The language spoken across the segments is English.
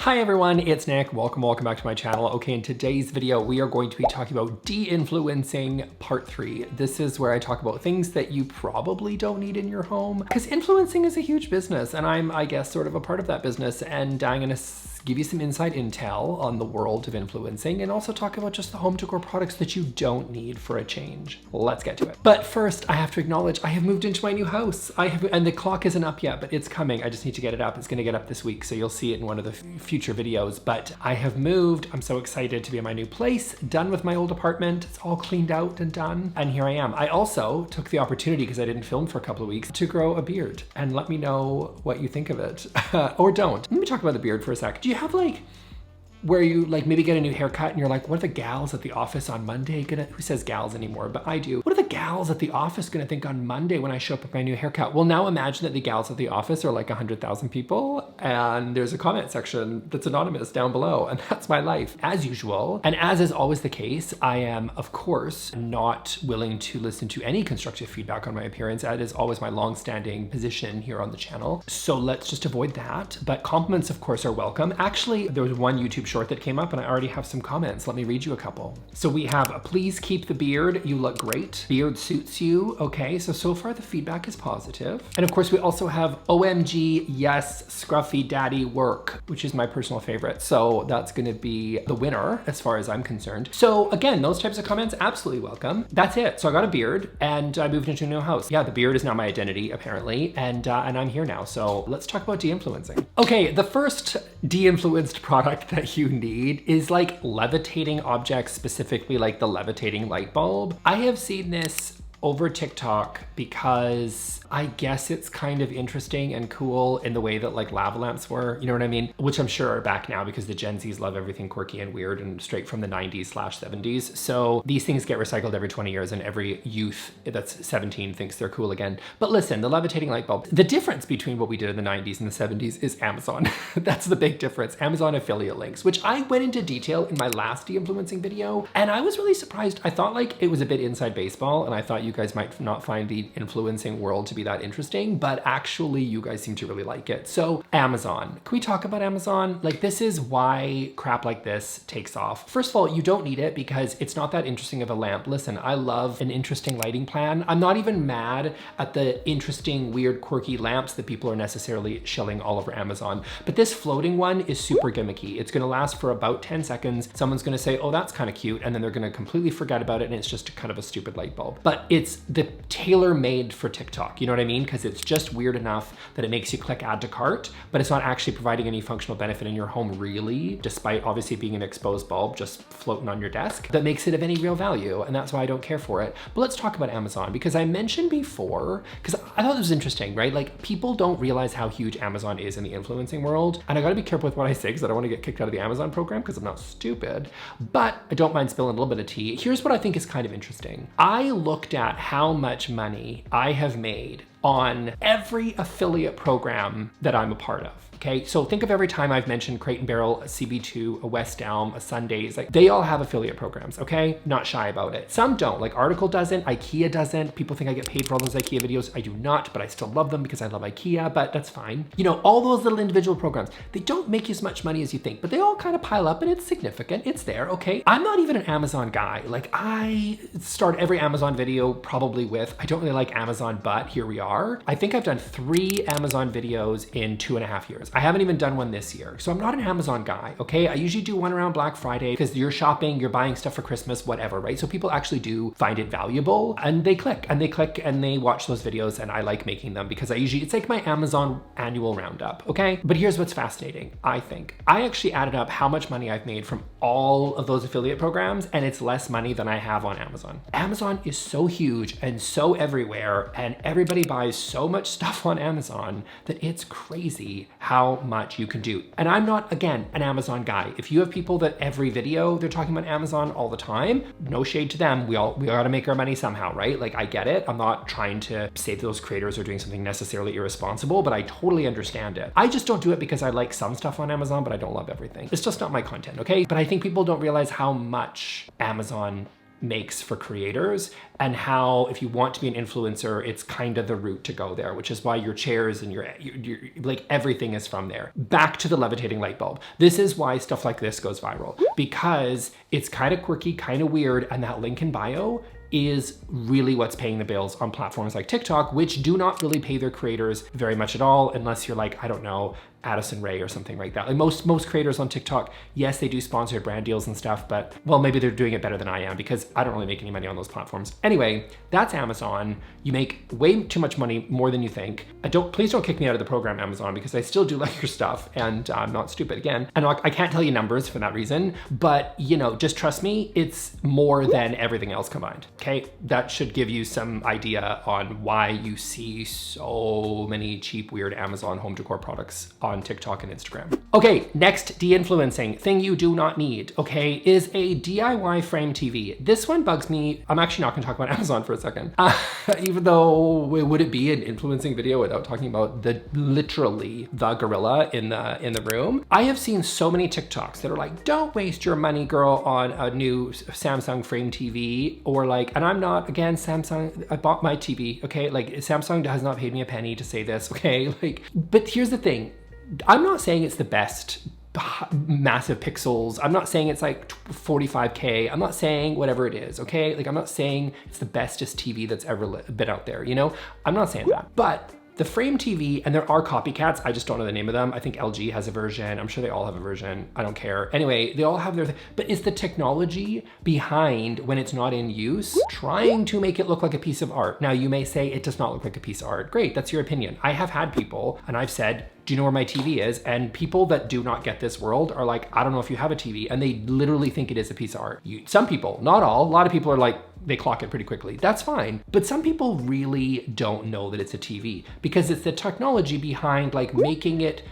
Hi everyone, it's Nick. Welcome back to my channel. Okay, in today's video, we are going to be talking about de-influencing part 3. This is where I talk about things that you probably don't need in your home, because influencing is a huge business, and I'm, I guess, sort of a part of that business, and I'm gonna give you some inside intel on the world of influencing and also talk about just the home decor products that you don't need for a change. Let's get to it. But first, I have to acknowledge I have moved into my new house. And the clock isn't up yet, but it's coming. I just need to get it up. It's gonna get up this week, so you'll see it in one of the future videos. But I have moved. I'm so excited to be in my new place, done with my old apartment. It's all cleaned out and done, and here I am. I also took the opportunity, because I didn't film for a couple of weeks, to grow a beard, and let me know what you think of it, or don't. Let me talk about the beard for a sec. Do you have like, where you like maybe get a new haircut and you're like, what are the gals at the office on Monday gonna, who says gals anymore, but I do. What are the gals at the office gonna think on Monday when I show up with my new haircut? Well, now imagine that the gals at the office are like 100,000 people, and there's a comment section that's anonymous down below, and that's my life as usual. And as is always the case, I am of course not willing to listen to any constructive feedback on my appearance. That is always my long-standing position here on the channel. So let's just avoid that. But compliments of course are welcome. Actually, there was one YouTube short that came up and I already have some comments. Let me read you a couple. So we have, please keep the beard, you look great. Beard suits you. Okay, so far the feedback is positive. And of course we also have OMG, yes, scruffy daddy work, which is my personal favorite. So that's gonna be the winner as far as I'm concerned. So again, those types of comments, absolutely welcome. That's it. So I got a beard and I moved into a new house. Yeah, the beard is now my identity apparently, and I'm here now. So let's talk about de-influencing. Okay, the first de-influenced product that you need is like levitating objects, specifically like the levitating light bulb. I have seen this over TikTok because I guess it's kind of interesting and cool in the way that like lava lamps were, you know what I mean? Which I'm sure are back now because the Gen Zs love everything quirky and weird and straight from the 90s/70s. So these things get recycled every 20 years and every youth that's 17 thinks they're cool again. But listen, the levitating light bulb, the difference between what we did in the 90s and the 70s is Amazon. That's the big difference. Amazon affiliate links, which I went into detail in my last de-influencing video. And I was really surprised. I thought like it was a bit inside baseball, and I thought you guys might not find the influencing world to be that interesting, but actually you guys seem to really like it. So Amazon, can we talk about Amazon? Like, this is why crap like this takes off. First of all, you don't need it because it's not that interesting of a lamp. Listen, I love an interesting lighting plan. I'm not even mad at the interesting, weird, quirky lamps that people are necessarily shilling all over Amazon. But this floating one is super gimmicky. It's gonna last for about 10 seconds. Someone's gonna say, oh, that's kind of cute. And then they're gonna completely forget about it. And it's just kind of a stupid light bulb. But it's the tailor-made for TikTok. You know what I mean? Because it's just weird enough that it makes you click add to cart, but it's not actually providing any functional benefit in your home really, despite obviously being an exposed bulb just floating on your desk, that makes it of any real value. And that's why I don't care for it. But let's talk about Amazon, because I mentioned before, because I thought this was interesting, right? Like, people don't realize how huge Amazon is in the influencing world. And I gotta be careful with what I say because I don't want to get kicked out of the Amazon program because I'm not stupid, but I don't mind spilling a little bit of tea. Here's what I think is kind of interesting. I looked at how much money I have made on every affiliate program that I'm a part of. Okay, so think of every time I've mentioned Crate and Barrel, a CB2, a West Elm, a Sundays, like they all have affiliate programs, okay? Not shy about it. Some don't, like Article doesn't, IKEA doesn't. People think I get paid for all those IKEA videos. I do not, but I still love them because I love IKEA, but that's fine. You know, all those little individual programs, they don't make you as much money as you think, but they all kind of pile up and it's significant, it's there, okay? I'm not even an Amazon guy. Like, I start every Amazon video probably with, I don't really like Amazon, but here we are. I think I've done 3 Amazon videos in 2.5 years. I haven't even done one this year. So I'm not an Amazon guy, okay? I usually do one around Black Friday because you're shopping, you're buying stuff for Christmas, whatever, right? So people actually do find it valuable and they click and they watch those videos, and I like making them because it's like my Amazon annual roundup, okay? But here's what's fascinating, I think. I actually added up how much money I've made from all of those affiliate programs, and it's less money than I have on Amazon. Amazon is so huge and so everywhere, and everybody buys so much stuff on Amazon that it's crazy how much you can do. And I'm not, again, an Amazon guy. If you have people that every video they're talking about Amazon all the time, no shade to them. We gotta make our money somehow, right? Like, I get it. I'm not trying to say that those creators are doing something necessarily irresponsible, but I totally understand it. I just don't do it because I like some stuff on Amazon, but I don't love everything. It's just not my content, okay? But I think people don't realize how much Amazon makes for creators, and how if you want to be an influencer, it's kind of the route to go there, which is why your chairs and your like everything is from there. Back to the levitating light bulb. This is why stuff like this goes viral, because it's kind of quirky, kind of weird, and that link in bio is really what's paying the bills on platforms like TikTok, which do not really pay their creators very much at all, unless you're like, I don't know, Addison Rae or something like that. Like most creators on TikTok, yes, they do sponsored brand deals and stuff, but well, maybe they're doing it better than I am because I don't really make any money on those platforms. Anyway, that's Amazon. You make way too much money, more than you think. Please don't kick me out of the program, Amazon, because I still do like your stuff and I'm not stupid again. And I can't tell you numbers for that reason, but you know, just trust me, it's more than everything else combined. Okay, that should give you some idea on why you see so many cheap, weird Amazon home decor products on TikTok and Instagram. Okay, next de-influencing thing you do not need, okay, is a DIY frame TV. This one bugs me. I'm actually not gonna talk about Amazon for a second. Even though, would it be an influencing video without talking about literally the gorilla in the room? I have seen so many TikToks that are like, don't waste your money, girl, on a new Samsung frame TV, or like, and I'm not, again, Samsung, I bought my TV, okay? Like Samsung has not paid me a penny to say this, okay? Like, but here's the thing. I'm not saying it's the best massive pixels. I'm not saying it's like 45K. I'm not saying whatever it is, okay? Like I'm not saying it's the bestest TV that's ever been out there, you know? I'm not saying that. But the frame TV, and there are copycats, I just don't know the name of them. I think LG has a version. I'm sure they all have a version. I don't care. Anyway, they all have their thing. But it's the technology behind, when it's not in use, trying to make it look like a piece of art. Now, you may say it does not look like a piece of art. Great, that's your opinion. I have had people, and I've said, do you know where my TV is? And people that do not get this world are like, I don't know if you have a TV, and they literally think it is a piece of art. Some people, not all, a lot of people are like, they clock it pretty quickly. That's fine. But some people really don't know that it's a TV because it's the technology behind like making it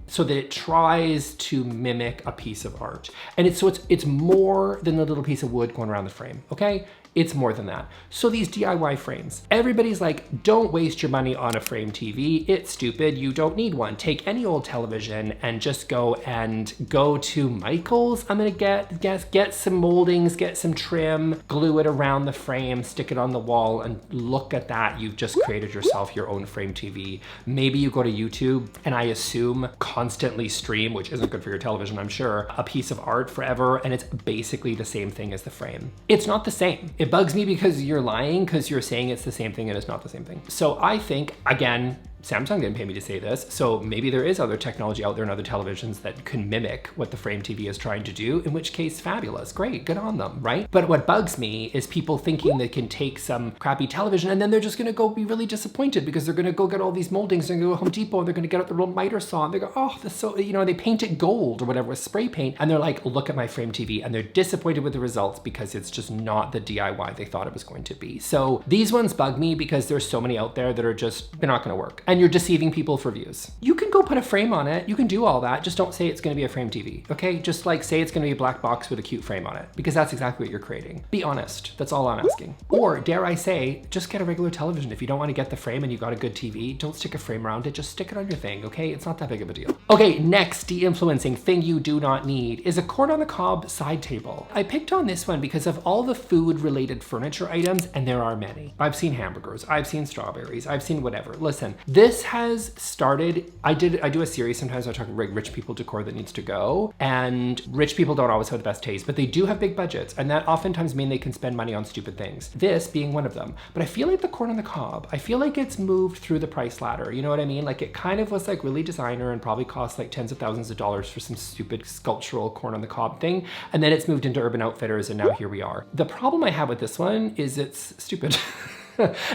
so that it tries to mimic a piece of art. And it's more than the little piece of wood going around the frame, okay? It's more than that. So these DIY frames, everybody's like, don't waste your money on a frame TV. It's stupid, you don't need one. Take any old television and just go to Michael's. I'm gonna get some moldings, get some trim, glue it around the frame, stick it on the wall, and look at that. You've just created yourself your own frame TV. Maybe you go to YouTube and I assume constantly stream, which isn't good for your television, I'm sure, a piece of art forever, and it's basically the same thing as the frame. It's not the same. It bugs me because you're lying, because you're saying it's the same thing and it's not the same thing. So I think, again, Samsung didn't pay me to say this, so maybe there is other technology out there and other televisions that can mimic what the frame TV is trying to do, in which case, fabulous, great, good on them, right? But what bugs me is people thinking they can take some crappy television and then they're just gonna go be really disappointed because they're gonna go get all these moldings and go to Home Depot and they're gonna get out the little miter saw and they go, oh, this so, you know, they paint it gold or whatever with spray paint, and they're like, look at my frame TV, and they're disappointed with the results because it's just not the DIY they thought it was going to be. So these ones bug me because there's so many out there that are just, they're not gonna work. And you're deceiving people for views. You can go put a frame on it. You can do all that. Just don't say it's gonna be a frame TV, okay? Just like say it's gonna be a black box with a cute frame on it, because that's exactly what you're creating. Be honest, that's all I'm asking. Or dare I say, just get a regular television. If you don't wanna get the frame and you got a good TV, don't stick a frame around it, just stick it on your thing, okay? It's not that big of a deal. Okay, next de-influencing thing you do not need is a corn on the cob side table. I picked on this one because of all the food related furniture items, and there are many. I've seen hamburgers, I've seen strawberries, I've seen whatever. Listen, this has started, I do a series sometimes, I talk about rich people decor that needs to go, and rich people don't always have the best taste, but they do have big budgets, and that oftentimes mean they can spend money on stupid things, this being one of them. But I feel like the corn on the cob, I feel like it's moved through the price ladder, you know what I mean? Like it kind of was like really designer and probably cost like tens of thousands of dollars for some stupid sculptural corn on the cob thing, and then it's moved into Urban Outfitters, and now here we are. The problem I have with this one is it's stupid.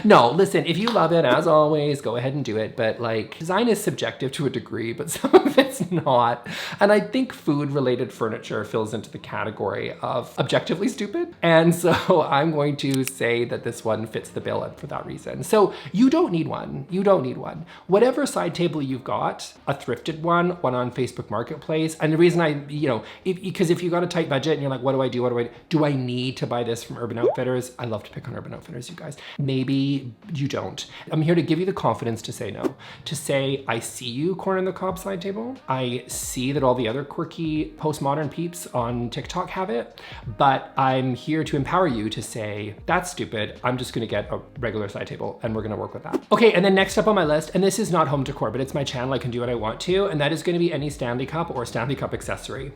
No, listen, if you love it, as always, go ahead and do it. But like, design is subjective to a degree, but some of it's not. And I think food related furniture fills into the category of objectively stupid. And so I'm going to say that this one fits the bill for that reason. So you don't need one. You don't need one. Whatever side table you've got, a thrifted one on Facebook Marketplace. And the reason because if you got a tight budget and you're like, what do I do? Do I need to buy this from Urban Outfitters? I love to pick on Urban Outfitters, you guys. maybe you don't. I'm here to give you the confidence to say no. To say, I see you, corner on the cob side table. I see that all the other quirky postmodern peeps on TikTok have it, but I'm here to empower you to say, that's stupid. I'm just gonna get a regular side table and we're gonna work with that. Okay, and then next up on my list, and this is not home decor, but it's my channel, I can do what I want to, and that is gonna be any Stanley Cup or Stanley Cup accessory.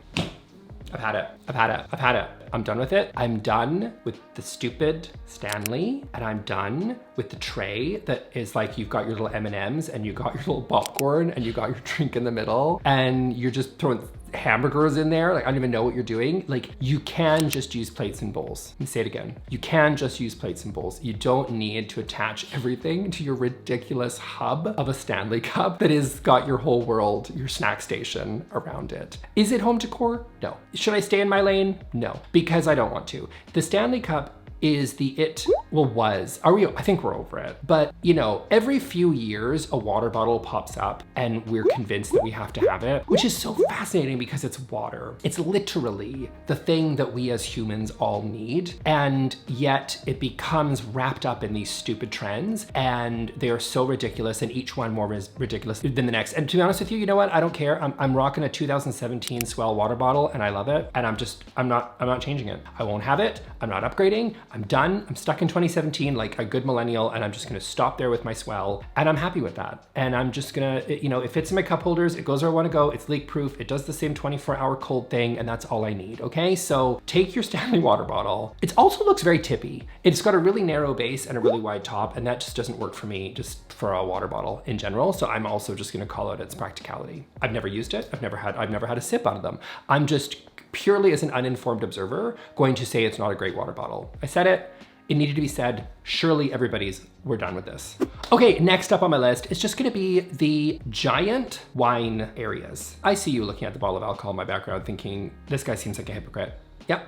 I've had it, I've had it, I've had it. I'm done with it. I'm done with the stupid Stanley, and I'm done with the tray that is like, you've got your little M&Ms and you got your little popcorn and you got your drink in the middle and you're just throwing hamburgers in there. Like, I don't even know what you're doing. Like, you can just use plates and bowls. Let me say it again. You can just use plates and bowls. You don't need to attach everything to your ridiculous hub of a Stanley Cup that has got your whole world, your snack station around it. Is it home decor? No. Should I stay in my lane? No, because I don't want to. The Stanley Cup is was. I think we're over it. But you know, every few years a water bottle pops up and we're convinced that we have to have it, which is so fascinating because it's water. It's literally the thing that we as humans all need. And yet it becomes wrapped up in these stupid trends and they are so ridiculous, and each one more ridiculous than the next. And to be honest with you, you know what? I don't care. I'm rocking a 2017 Swell water bottle and I love it. And I'm not changing it. I won't have it. I'm not upgrading. I'm done. I'm stuck in 2017 like a good millennial, and I'm just gonna stop there with my Swell, and I'm happy with that. And I'm just gonna, you know, it fits in my cup holders, it goes where I wanna go, it's leak proof, it does the same 24-hour cold thing, and that's all I need, okay? So take your Stanley water bottle. It also looks very tippy. It's got a really narrow base and a really wide top, and that just doesn't work for me just for a water bottle in general. So I'm also just gonna call out its practicality. I've never used it. I've never had a sip out of them. I'm just purely as an uninformed observer going to say it's not a great water bottle. I said it. It needed to be said. Surely we're done with this. Okay, next up on my list is just gonna be the giant wine areas. I see you looking at the bottle of alcohol in my background thinking, this guy seems like a hypocrite. Yep,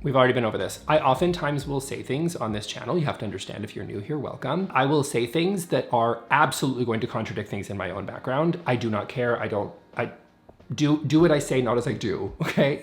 we've already been over this. I oftentimes will say things on this channel. You have to understand, if you're new here, welcome. I will say things that are absolutely going to contradict things in my own background. I do not care. I do what I say, not as I do, okay?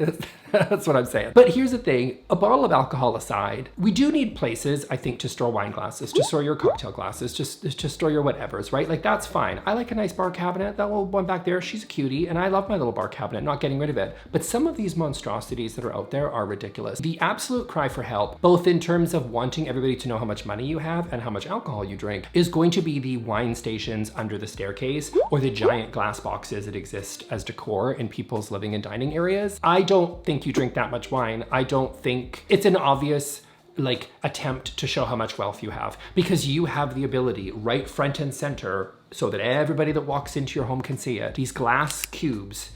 That's what I'm saying. But here's the thing, a bottle of alcohol aside, we do need places, I think, to store wine glasses, to store your cocktail glasses, just to store your whatevers, right? Like, that's fine. I like a nice bar cabinet. That little one back there, she's a cutie, and I love my little bar cabinet, not getting rid of it. But some of these monstrosities that are out there are ridiculous. The absolute cry for help, both in terms of wanting everybody to know how much money you have and how much alcohol you drink, is going to be the wine stations under the staircase or the giant glass boxes that exist as decor in people's living and dining areas. I don't think you drink that much wine. I don't think it's an obvious like attempt to show how much wealth you have, because you have the ability right front and center so that everybody that walks into your home can see it. These glass cubes,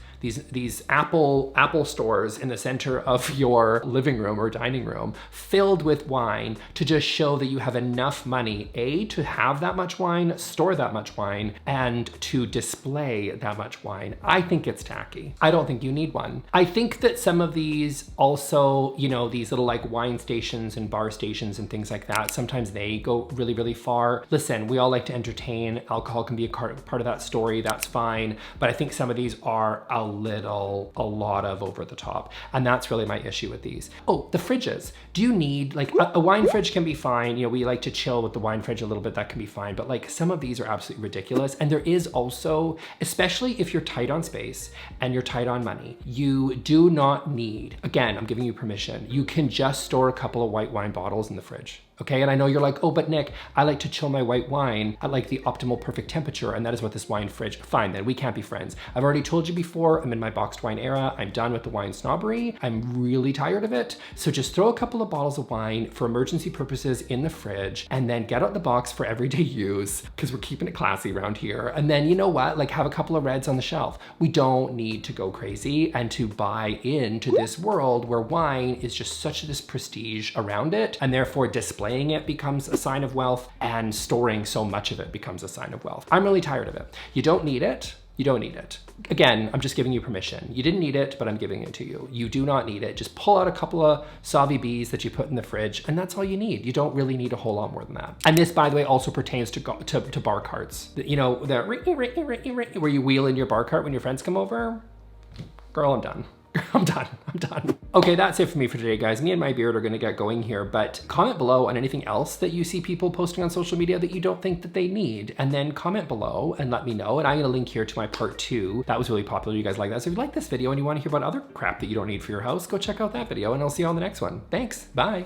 these Apple stores in the center of your living room or dining room filled with wine to just show that you have enough money, A, to have that much wine, store that much wine, and to display that much wine. I think it's tacky. I don't think you need one. I think that some of these also, you know, these little like wine stations and bar stations and things like that, sometimes they go really, really far. Listen, we all like to entertain. Alcohol can be a part of that story, that's fine. But I think some of these are a lot of over the top. And that's really my issue with these. Oh, the fridges. Do you need, like, a wine fridge can be fine. You know, we like to chill with the wine fridge a little bit, that can be fine. But like, some of these are absolutely ridiculous. And there is also, especially if you're tight on space and you're tight on money, you do not need, again, I'm giving you permission, you can just store a couple of white wine bottles in the fridge. Okay, and I know you're like, oh, but Nick, I like to chill my white wine at like the optimal perfect temperature, and that is what this wine fridge, fine then, we can't be friends. I've already told you before, I'm in my boxed wine era, I'm done with the wine snobbery, I'm really tired of it, so just throw a couple of bottles of wine for emergency purposes in the fridge, and then get out the box for everyday use, because we're keeping it classy around here, and then you know what, like have a couple of reds on the shelf. We don't need to go crazy and to buy into this world where wine is just such this prestige around it, and therefore displaying it becomes a sign of wealth, and storing so much of it becomes a sign of wealth. I'm really tired of it. You don't need it. You don't need it. Again, I'm just giving you permission. You didn't need it, but I'm giving it to you. You do not need it. Just pull out a couple of Sauvy Bs that you put in the fridge, and that's all you need. You don't really need a whole lot more than that. And this, by the way, also pertains to bar carts. You know, the where you wheel in your bar cart when your friends come over. Girl, I'm done. I'm done. Okay, that's it for me for today, guys. Me and my beard are gonna get going here, but comment below on anything else that you see people posting on social media that you don't think that they need. And then comment below and let me know. And I'm gonna link here to my part 2. That was really popular. You guys like that. So if you like this video and you wanna hear about other crap that you don't need for your house, go check out that video and I'll see you on the next one. Thanks, bye.